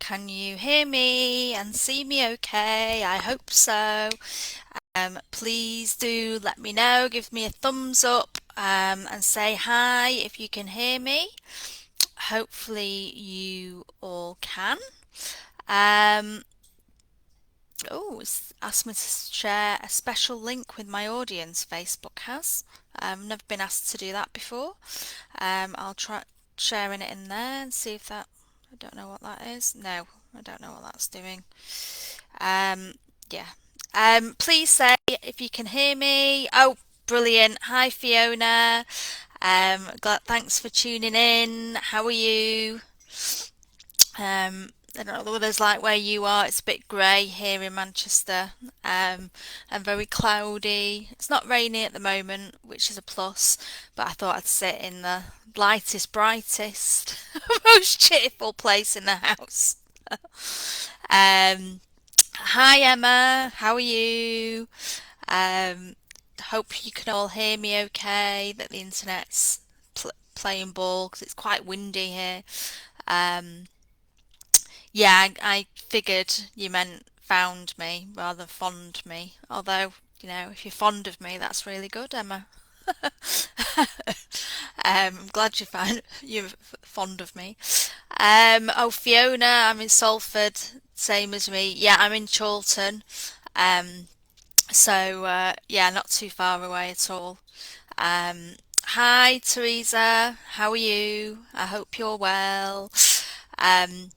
Can you hear me and see me okay? I hope so. Please do let me know, give me a thumbs up, and say hi if you can hear me. Hopefully you all can. Um, it's asked me to share a special link with my audience, Facebook has. Never been asked to do that before. I'll try sharing it in there and see if that, I don't know what that is. No, I don't know what that's doing. Um, yeah. Please say if you can hear me. Oh, brilliant. Hi, Fiona. Thanks for tuning in. How are you? I don't know the weather's like where you are. It's a bit grey here in Manchester, and very cloudy. It's not raining at the moment, which is a plus, but I thought I'd sit in the lightest, brightest, most cheerful place in the house. Um, Hi Emma, how are you? Um, Hope you can all hear me okay, that the internet's playing ball because it's quite windy here. Um, yeah, I figured you meant found me rather than fond me. Although, if you're fond of me, that's really good, Emma. I'm glad you're fond of me. Oh, Fiona, I'm in Salford, same as me. Yeah, I'm in Chorlton. Um, yeah, not too far away at all. Hi, Teresa. How are you? I hope you're well. Um,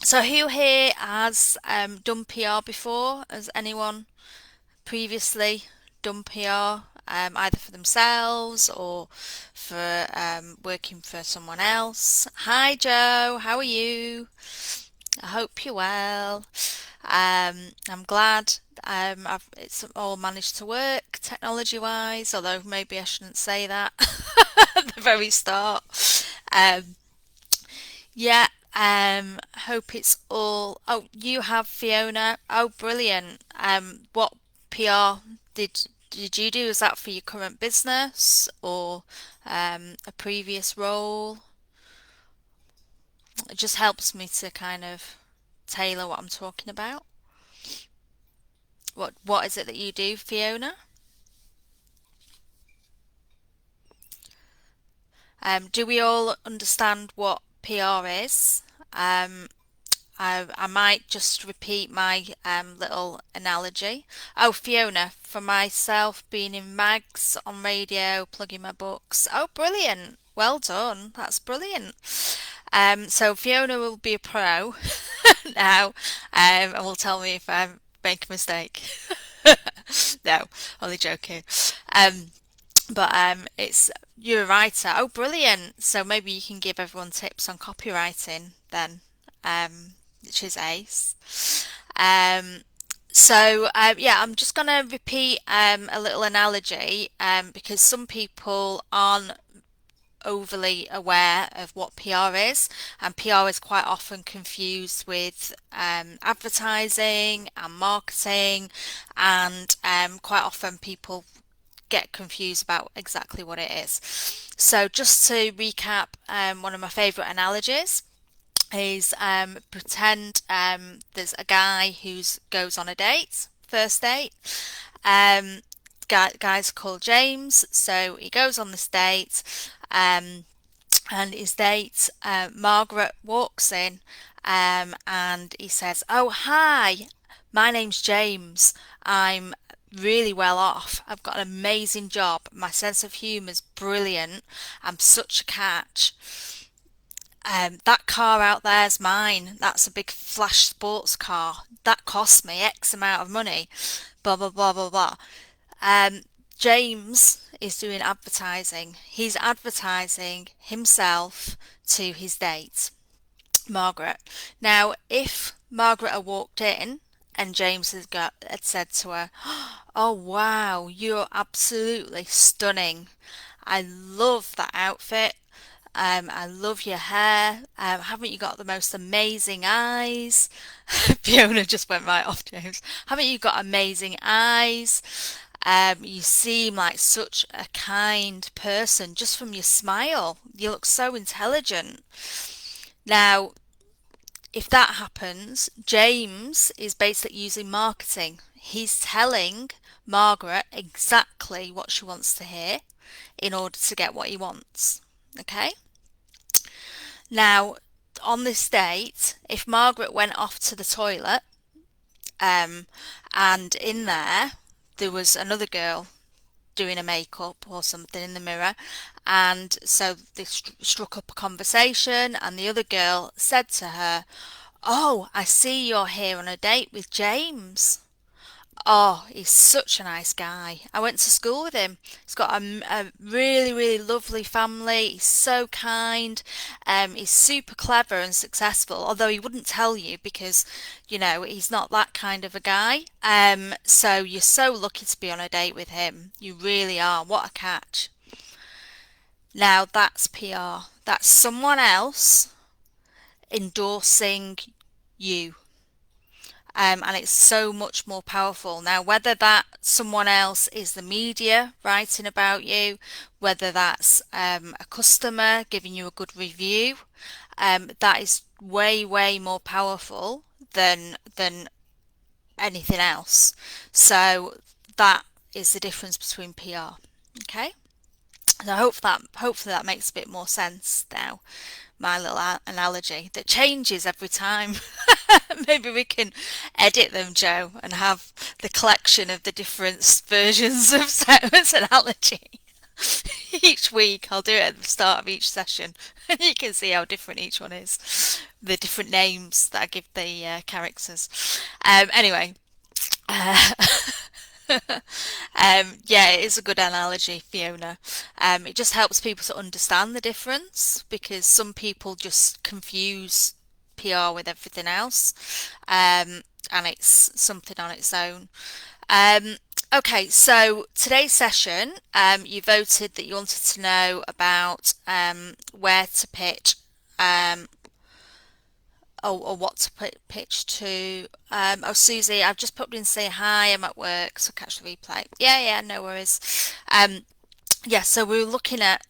so who here has done PR before? Has anyone previously done PR, either for themselves or for working for someone else? Hi, Joe. How are you? I hope you're well. I'm glad it's all managed to work technology-wise, although maybe I shouldn't say that at the very start. Um, yeah, hope it's all. Oh, you have Fiona. Oh, brilliant. What PR did you do? Is that for your current business or a previous role? It just helps me to kind of tailor what I'm talking about. What is it that you do, Fiona? Do we all understand what PR is? Um, I might just repeat my little analogy. Oh, Fiona, for myself, being in mags on radio, plugging my books. Oh, brilliant. Well done. That's brilliant. So Fiona will be a pro now, and will tell me if I make a mistake. No, only joking. Um, but it's you're a writer. Oh, brilliant! So maybe you can give everyone tips on copywriting then, which is ace. Um, yeah, I'm just gonna repeat a little analogy because some people aren't overly aware of what PR is, and PR is quite often confused with advertising and marketing, and quite often people get confused about exactly what it is. So, just to recap, one of my favourite analogies is pretend there's a guy who goes on a date, first date. Um, guy's called James, so he goes on this date, um, and his date, Margaret, walks in, and he says, "Oh, hi, my name's James. I'm really well off. I've got an amazing job. My sense of humour's brilliant. I'm such a catch. That car out there's mine. That's a big flash sports car. That cost me X amount of money. Blah, blah, blah, blah, blah." Um, James is doing advertising. He's advertising himself to his date, Margaret. Now, if Margaret had walked in and James had said to her, "Oh wow, you're absolutely stunning. I love that outfit. I love your hair. Haven't you got the most amazing eyes?" Fiona just went right off James. "Haven't you got amazing eyes? You seem like such a kind person just from your smile. You look so intelligent." Now, if that happens, James is basically using marketing. He's telling Margaret exactly what she wants to hear in order to get what he wants. Okay? Now, on this date, if Margaret went off to the toilet, um, and in there was another girl doing a makeup or something in the mirror, and so they struck up a conversation, and the other girl said to her, "Oh, I see you're here on a date with James. Oh, he's such a nice guy. I went to school with him. He's got a really, really lovely family. He's so kind. He's super clever and successful, although he wouldn't tell you because, he's not that kind of a guy. So you're so lucky to be on a date with him. You really are. What a catch." Now that's PR. That's someone else endorsing you. And it's so much more powerful. Now, whether that someone else is the media writing about you, whether that's a customer giving you a good review, that is way, way more powerful than anything else. So that is the difference between PR. Okay, so hopefully that makes a bit more sense now. My little analogy that changes every time. Maybe we can edit them, Joe, and have the collection of the different versions of Sarah's analogy. Each week I'll do it at the start of each session, and you can see how different each one is. The different names that I give the characters. Anyway, uh, yeah, it is a good analogy, Fiona. It just helps people to understand the difference because some people just confuse PR with everything else, and it's something on its own. Um, okay, so today's session, you voted that you wanted to know about where to pitch. Or what to pitch to. Susie, I've just popped in to say hi. I'm at work, so catch the replay. Yeah, no worries. Yeah, so we were looking at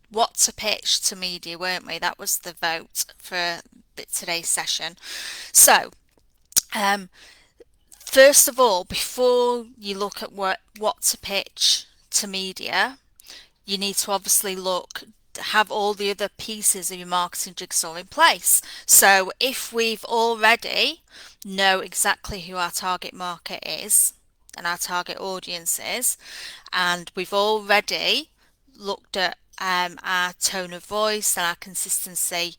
what to pitch to media, weren't we? That was the vote for today's session. So, first of all, before you look at what to pitch to media, you need to obviously have all the other pieces of your marketing jigsaw in place. So if we've already know exactly who our target market is and our target audience is, and we've already looked at our tone of voice and our consistency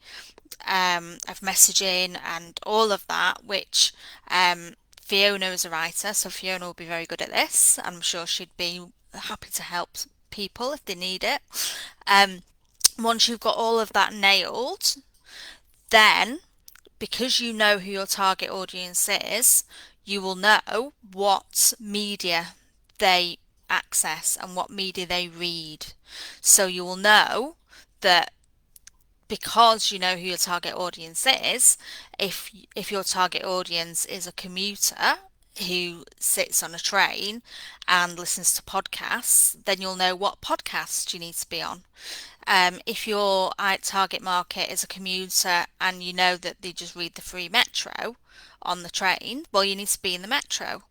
of messaging and all of that, which Fiona is a writer, so Fiona will be very good at this. I'm sure she'd be happy to help people if they need it. Once you've got all of that nailed, then because you know who your target audience is, you will know what media they access and what media they read. So you will know that because you know who your target audience is, if your target audience is a commuter who sits on a train and listens to podcasts, then you'll know what podcast you need to be on. If your target market is a commuter and you know that they just read the free Metro on the train, well, you need to be in the Metro.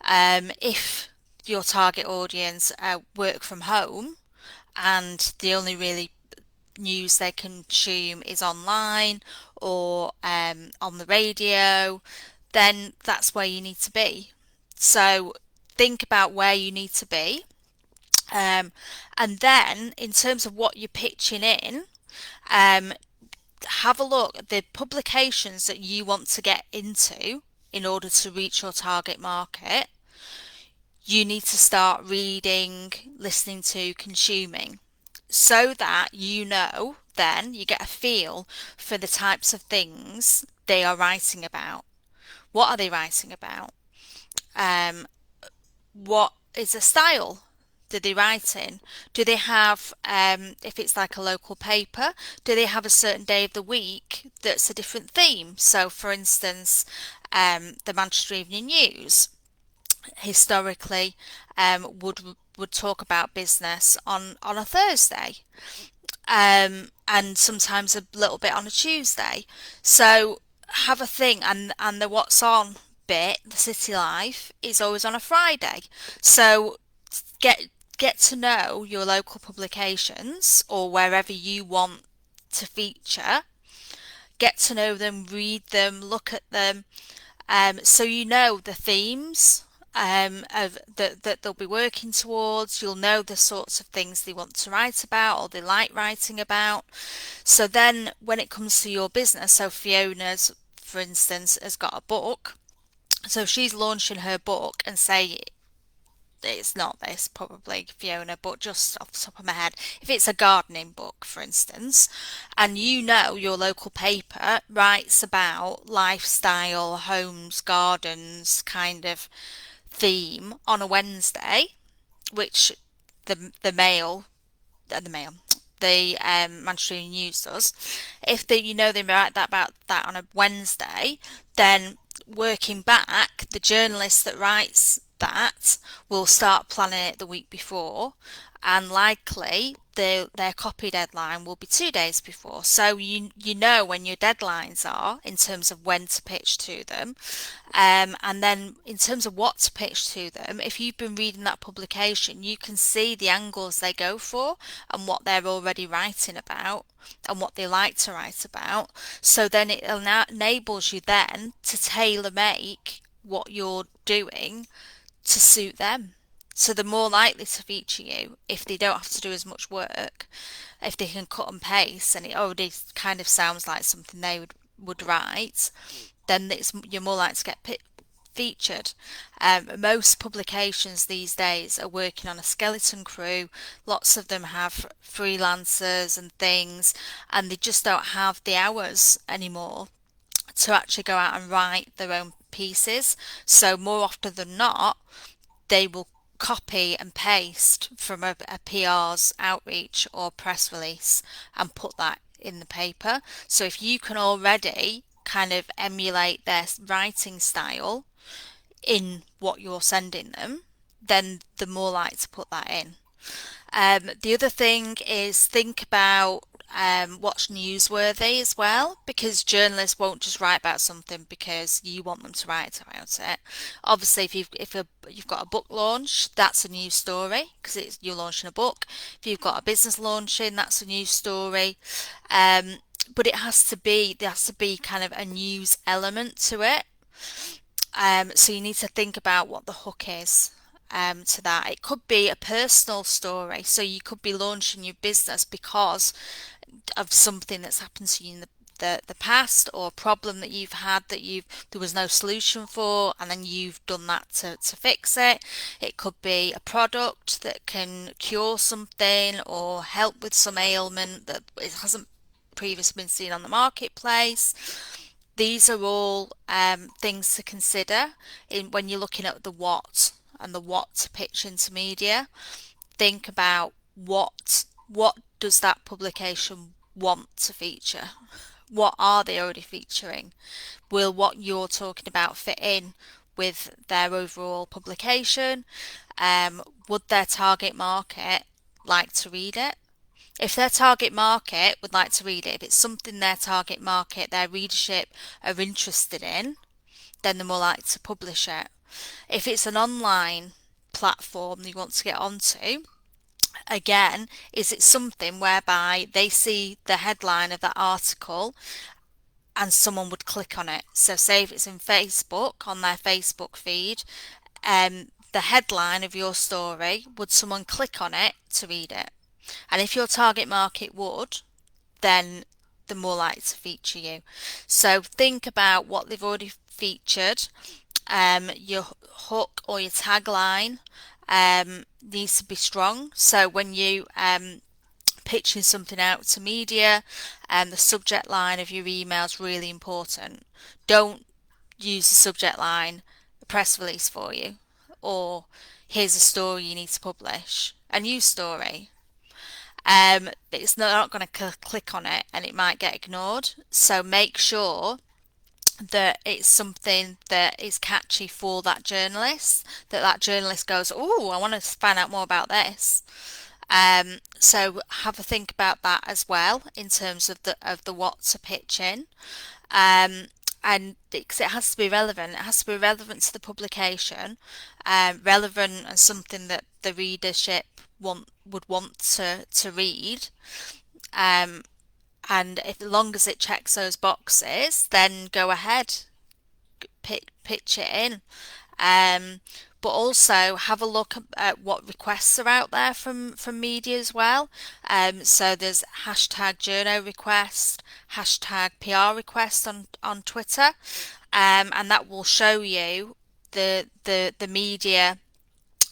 If your target audience work from home and the only really news they consume is online or on the radio, then that's where you need to be. So think about where you need to be. And then in terms of what you're pitching in, have a look at the publications that you want to get into in order to reach your target market. You need to start reading, listening to, consuming, so that then you get a feel for the types of things they are writing about. What are they writing about? What is the style that they write in? Do they have, if it's like a local paper, do they have a certain day of the week that's a different theme? So, for instance, the Manchester Evening News historically would talk about business on a Thursday. and sometimes a little bit on a Tuesday. So have a thing, and the what's on bit, the city life, is always on a Friday. So get get to know your local publications or wherever you want to feature. Get to know them, read them, look at them, so you know the themes of that they'll be working towards. You'll know the sorts of things they want to write about or they like writing about. So then when it comes to your business, so Fiona's, for instance, has got a book. So she's launching her book and say it's not this probably Fiona, but just off the top of my head, if it's a gardening book, for instance, and you know your local paper writes about lifestyle, homes, gardens kind of theme on a Wednesday, which the Mail, the Mail, the Manchester Evening News does. If they, you know, they write that about that on a Wednesday, then working back, the journalist that writes that will start planning it the week before, and likely their copy deadline will be 2 days before. So you know when your deadlines are in terms of when to pitch to them, and then in terms of what to pitch to them. If you've been reading that publication, you can see the angles they go for and what they're already writing about and what they like to write about. So then it enables you then to tailor make what you're doing to suit them. So they're more likely to feature you if they don't have to do as much work, if they can cut and paste, and it already kind of sounds like something they would write, then you're more likely to get featured. Most publications these days are working on a skeleton crew. Lots of them have freelancers and things, and they just don't have the hours anymore to actually go out and write their own pieces. So more often than not, they will copy and paste from a PR's outreach or press release and put that in the paper. So if you can already kind of emulate their writing style in what you're sending them, then they're more likely to put that in. The other thing is think about what's newsworthy as well, because journalists won't just write about something because you want them to write about it. Obviously, if you've got a book launch, that's a news story because you're launching a book. If you've got a business launching, that's a news story. But there has to be kind of a news element to it. So you need to think about what the hook is to that. It could be a personal story. So you could be launching your business because of something that's happened to you in the past, or a problem that you've had that there was no solution for, and then you've done that to fix it. It could be a product that can cure something or help with some ailment that it hasn't previously been seen on the marketplace. These are all things to consider when you're looking at the what and the what to pitch into media. Think about what does that publication want to feature? What are they already featuring? Will what you're talking about fit in with their overall publication? Would their target market like to read it? If their target market would like to read it, if it's something their target market, their readership are interested in, then they're more likely to publish it. If it's an online platform you want to get onto, again, is it something whereby they see the headline of that article and someone would click on it? So say if it's in Facebook, on their Facebook feed, the headline of your story, would someone click on it to read it? And if your target market would, then they're more likely to feature you. So think about what they've already featured. Your hook or your tagline needs to be strong. So when you pitching something out to media, the subject line of your email is really important. Don't use the subject line, a press release for you, or here's a story you need to publish, a news story. It's not going to click on it and it might get ignored. So make sure that it's something that is catchy for that journalist, that journalist goes, oh, I want to find out more about this. So have a think about that as well in terms of the what to pitch in. Um, and it has to be relevant. It has to be relevant to the publication, relevant and something that the readership would want to read. Um, and if as long as it checks those boxes, then go ahead, pitch it in. Um, but also have a look at what requests are out there from media as well. So there's hashtag journo request, hashtag PR request on Twitter, and that will show you the media,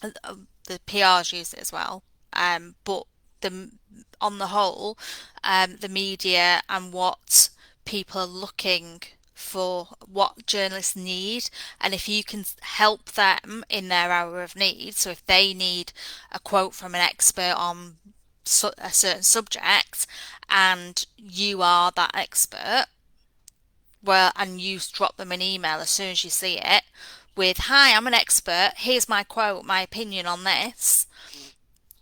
the PRs use it as well. But the on the whole, the media and what people are looking for, what journalists need, and if you can help them in their hour of need. So if they need a quote from an expert on a certain subject, and you are that expert, well, and you drop them an email as soon as you see it with, "Hi, I'm an expert. Here's my quote, my opinion on this."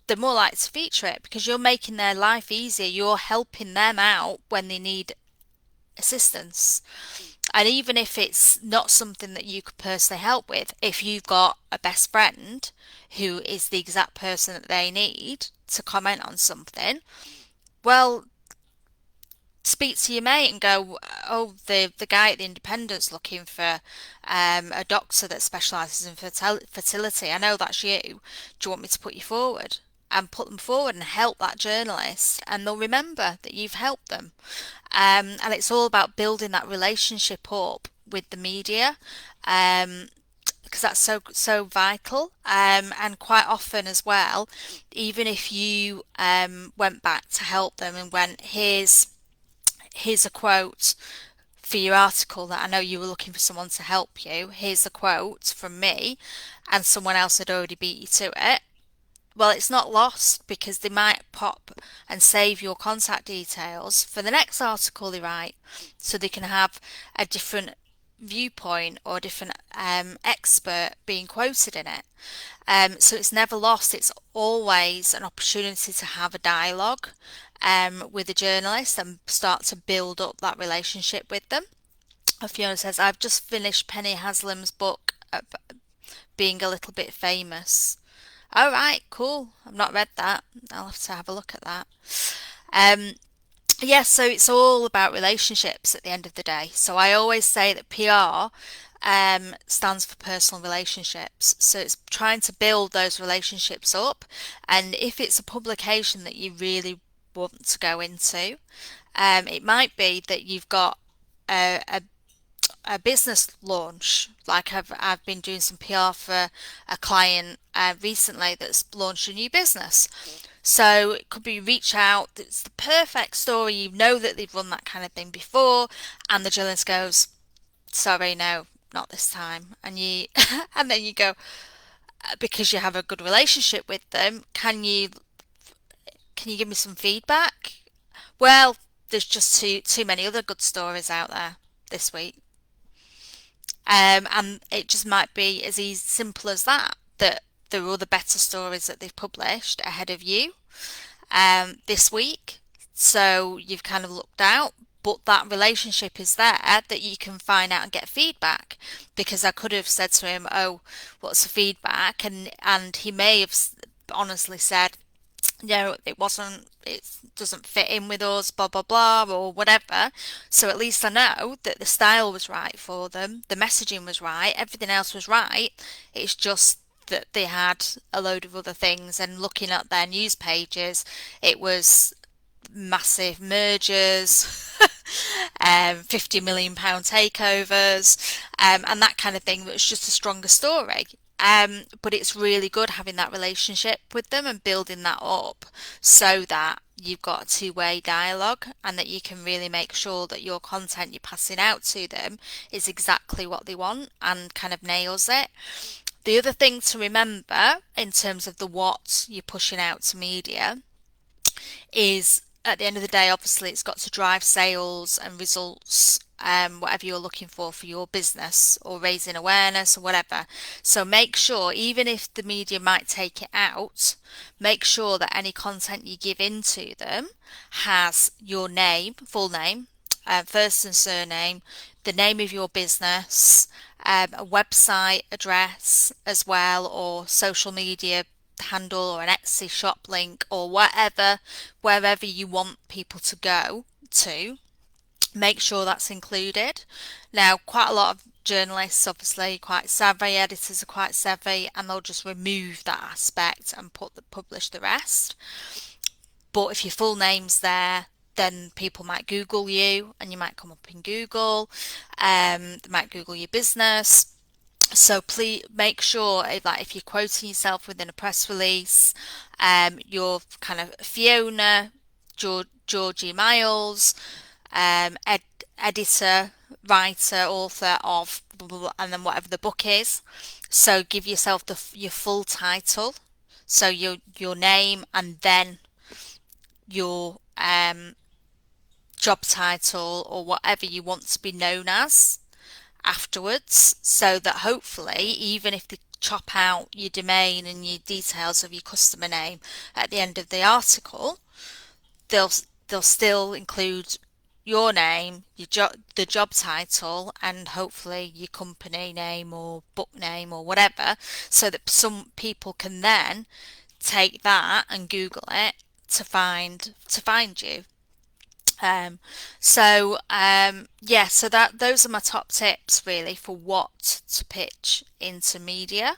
They're more likely to feature it because you're making their life easier. You're helping them out when they need assistance. And even if it's not something that you could personally help with, if you've got a best friend who is the exact person that they need to comment on something, well, speak to your mate and go, "Oh, the guy at the Independent's looking for a doctor that specialises in fertility. I know that's you. Do you want me to put you forward?" And put them forward and help that journalist, and they'll remember that you've helped them. And it's all about building that relationship up with the media. Because that's so vital, and quite often as well, even if you went back to help them and went, here's a quote for your article that I know you were looking for someone to help you. Here's a quote from me, and someone else had already beat you to it. Well, it's not lost because they might pop and save your contact details for the next article they write, so they can have a different viewpoint or a different expert being quoted in it. So it's never lost. It's always an opportunity to have a dialogue with a journalist and start to build up that relationship with them. Fiona says, "I've just finished Penny Haslam's book, Being a Little Bit Famous." All right, cool. I've not read that. I'll have to have a look at that. Um, yeah, so it's all about relationships at the end of the day. So I always say that PR stands for personal relationships. So it's trying to build those relationships up. And if it's a publication that you really want to go into, it might be that you've got a business launch. Like I've been doing some PR for a client recently that's launched a new business. So it could be reach out. It's the perfect story. You know that they've run that kind of thing before, and the journalist goes, "Sorry, no, not this time." And you, and then you go, because you have a good relationship with them, can you give me some feedback? Well, there's just too many other good stories out there this week. And it just might be as easy, simple as that, that there are other better stories that they've published ahead of you this week. So you've kind of looked out, but that relationship is there that you can find out and get feedback. Because I could have said to him, "Oh, what's the feedback?" And he may have honestly said, "No, it wasn't, it doesn't fit in with us, blah blah blah," or whatever. So at least I know that the style was right for them, the messaging was right, everything else was right. It's just that they had a load of other things, and looking at their news pages, it was massive mergers, £50 million takeovers, and that kind of thing. That was just a stronger story. But it's really good having that relationship with them and building that up so that you've got a two-way dialogue and that you can really make sure that your content you're passing out to them is exactly what they want and kind of nails it. The other thing to remember in terms of the what you're pushing out to media is, at the end of the day, obviously it's got to drive sales and results whatever you're looking for your business or raising awareness or whatever. So make sure, even if the media might take it out, make sure that any content you give into them has your name, full name, first and surname, the name of your business, a website address as well, or social media handle, or an Etsy shop link, or whatever, wherever you want people to go to, make sure that's included. Now, quite a lot of journalists, obviously, quite savvy, editors are quite savvy, and they'll just remove that aspect and publish the rest. But if your full name's there, then people might Google you, and you might come up in Google. They might Google your business. So please make sure, like, if you're quoting yourself within a press release, you're kind of Fiona, Georgie Miles, editor, writer, author of blah, blah, blah, and then whatever the book is. So give yourself your full title, so your name, and then your job title or whatever you want to be known as afterwards, so that hopefully, even if they chop out your domain and your details of your customer name at the end of the article, they'll they'll still include your name, the job title, and hopefully your company name or book name or whatever, so that some people can then take that and Google it to find you. Yeah, so that those are my top tips really for what to pitch into media.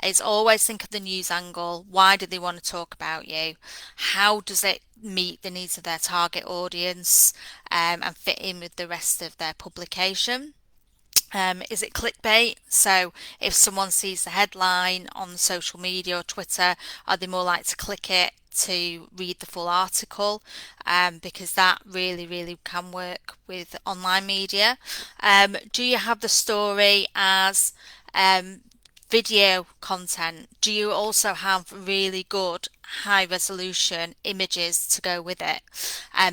Is always think of the news angle. Why do they want to talk about you? How does it meet the needs of their target audience, and fit in with the rest of their publication? Is it clickbait? So if someone sees the headline on social media or Twitter, are they more likely to click it to read the full article? Because that really can work with online media. Do you have the story as video content? Do you also have really good high resolution images to go with it?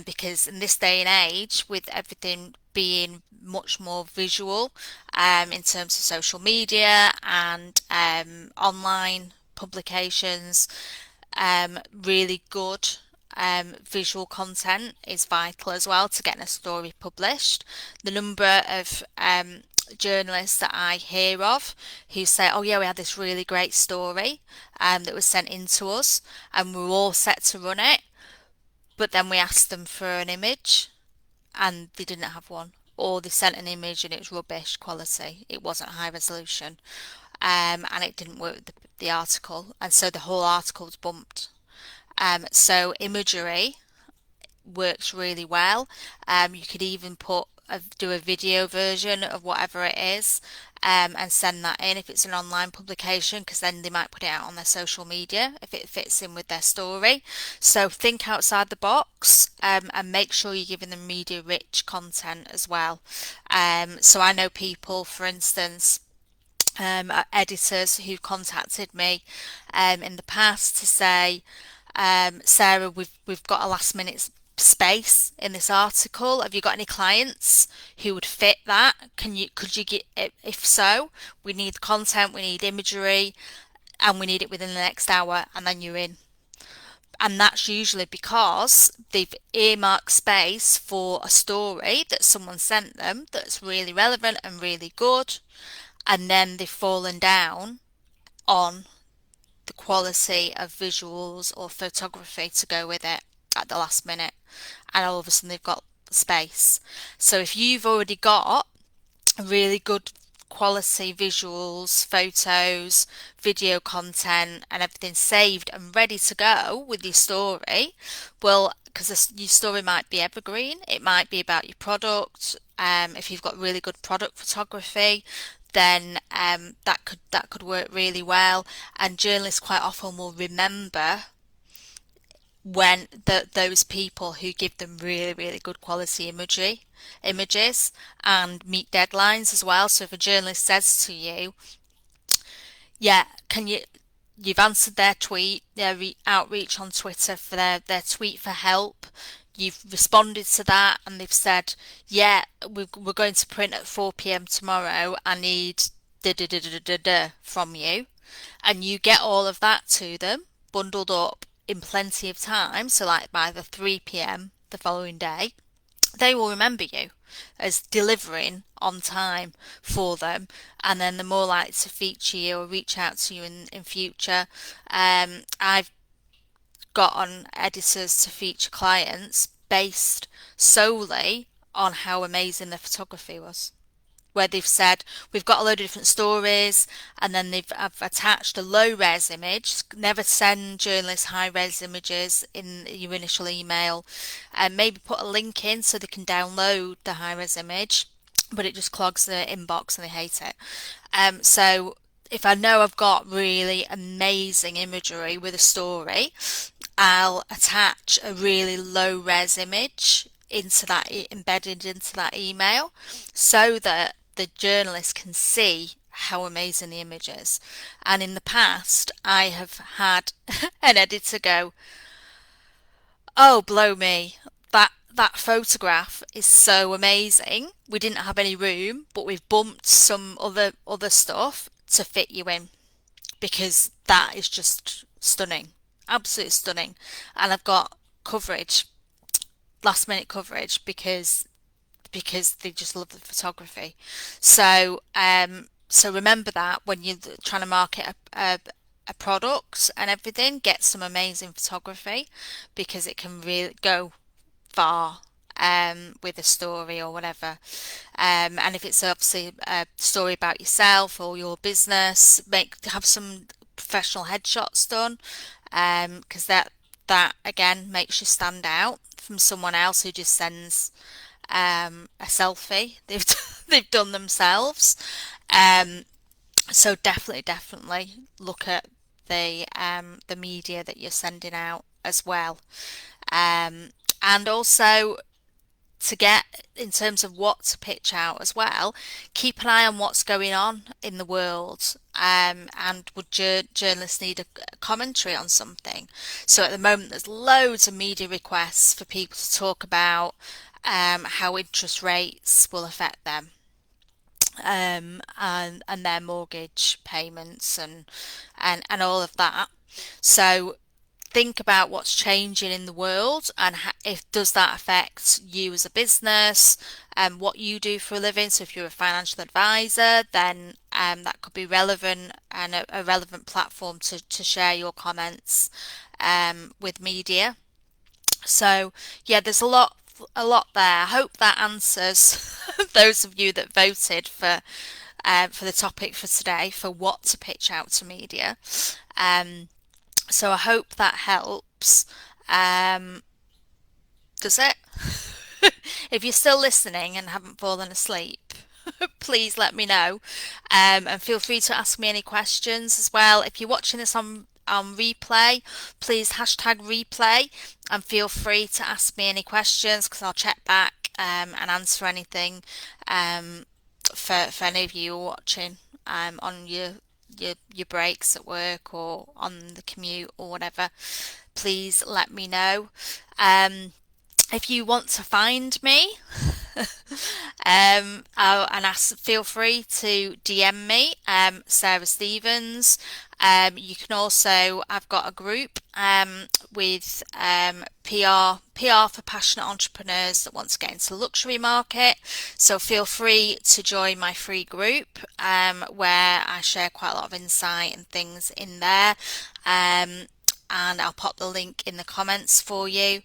Because in this day and age, with everything being much more visual, in terms of social media and online publications, really good visual content is vital as well to getting a story published. The number of journalists that I hear of who say, oh yeah, we had this really great story that was sent in to us, and we were all set to run it, but then we asked them for an image and they didn't have one, or they sent an image and it was rubbish quality, it wasn't high resolution, and it didn't work with the article, and so the whole article was bumped. So imagery works really well. You could even do a video version of whatever it is, and send that in if it's an online publication, because then they might put it out on their social media if it fits in with their story. So think outside the box, and make sure you're giving them media rich content as well. So I know people, for instance, editors who contacted me in the past to say, Sarah, we've got a last minute space in this article. Have you got any clients who would fit that? Could you get it? If so, we need content, we need imagery, and we need it within the next hour, and then you're in. And that's usually because they've earmarked space for a story that someone sent them that's really relevant and really good, and then they've fallen down on the quality of visuals or photography to go with it at the last minute, and all of a sudden they've got space. So if you've already got really good quality visuals, photos, video content, and everything saved and ready to go with your story, well, because your story might be evergreen, it might be about your product. If you've got really good product photography, then that could work really well. And journalists quite often will remember when those people who give them really good quality images and meet deadlines as well. So if a journalist says to you, yeah, you've answered their tweet, their outreach on Twitter for their tweet for help, you've responded to that and they've said, yeah, we're going to print at 4 p.m. tomorrow. I need da da da da da da from you. And you get all of that to them bundled up in plenty of time. So, like by the 3 p.m. the following day, they will remember you as delivering on time for them, and then they're more likely to feature you or reach out to you in future. I've got on editors to feature clients based solely on how amazing the photography was. Where they've said, we've got a load of different stories, and then I've attached a low res image. Never send journalists high res images in your initial email, and maybe put a link in so they can download the high res image, but it just clogs the inbox and they hate it. So if I know I've got really amazing imagery with a story, I'll attach a really low res image into that, embedded into that email, so that the journalist can see how amazing the image is. And in the past, I have had an editor go, "Oh, blow me. That photograph is so amazing. We didn't have any room, but we've bumped some other stuff to fit you in because that is just stunning. Absolutely stunning." And I've got coverage, last minute coverage, because they just love the photography. So remember that when you're trying to market a product and everything, get some amazing photography because it can really go far with a story or whatever. And if it's obviously a story about yourself or your business, have some professional headshots done, because that again makes you stand out from someone else who just sends a selfie they've done themselves. Um, so definitely look at the media that you're sending out as well. Um, and also to get in terms of what to pitch out as well, keep an eye on what's going on in the world. And would journalists need a commentary on something? So at the moment, there's loads of media requests for people to talk about how interest rates will affect them, and their mortgage payments and all of that. So think about what's changing in the world and if does that affect you as a business and what you do for a living. So if you're a financial advisor, then that could be relevant and a relevant platform to share your comments with media. So yeah, there's a lot there. I hope that answers those of you that voted for the topic for today for what to pitch out to media. So I hope that helps. Um, does it? If you're still listening and haven't fallen asleep, please let me know. And feel free to ask me any questions as well. If you're watching this on replay, please hashtag replay and feel free to ask me any questions because I'll check back and answer anything for any of you watching on your breaks at work or on the commute or whatever. Please let me know. If you want to find me, and feel free to DM me, Sarah Stevens. You can also, I've got a group with PR for passionate entrepreneurs that want to get into the luxury market. So feel free to join my free group where I share quite a lot of insight and things in there. And I'll pop the link in the comments for you.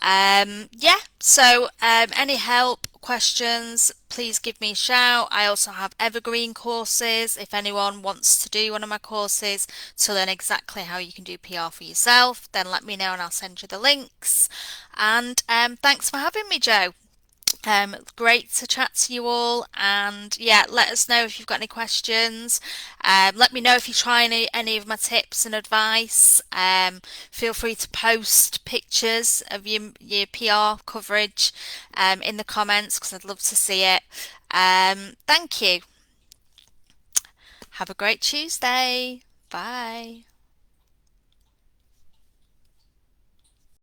Yeah, so any help, questions, please give me a shout. I also have evergreen courses if anyone wants to do one of my courses to learn exactly how you can do PR for yourself, then let me know and I'll send you the links. And thanks for having me, Jo. Great to chat to you all, and yeah, let us know if you've got any questions. Let me know if you try any of my tips and advice. Feel free to post pictures of your PR coverage in the comments because I'd love to see it. Thank you. Have a great Tuesday. Bye.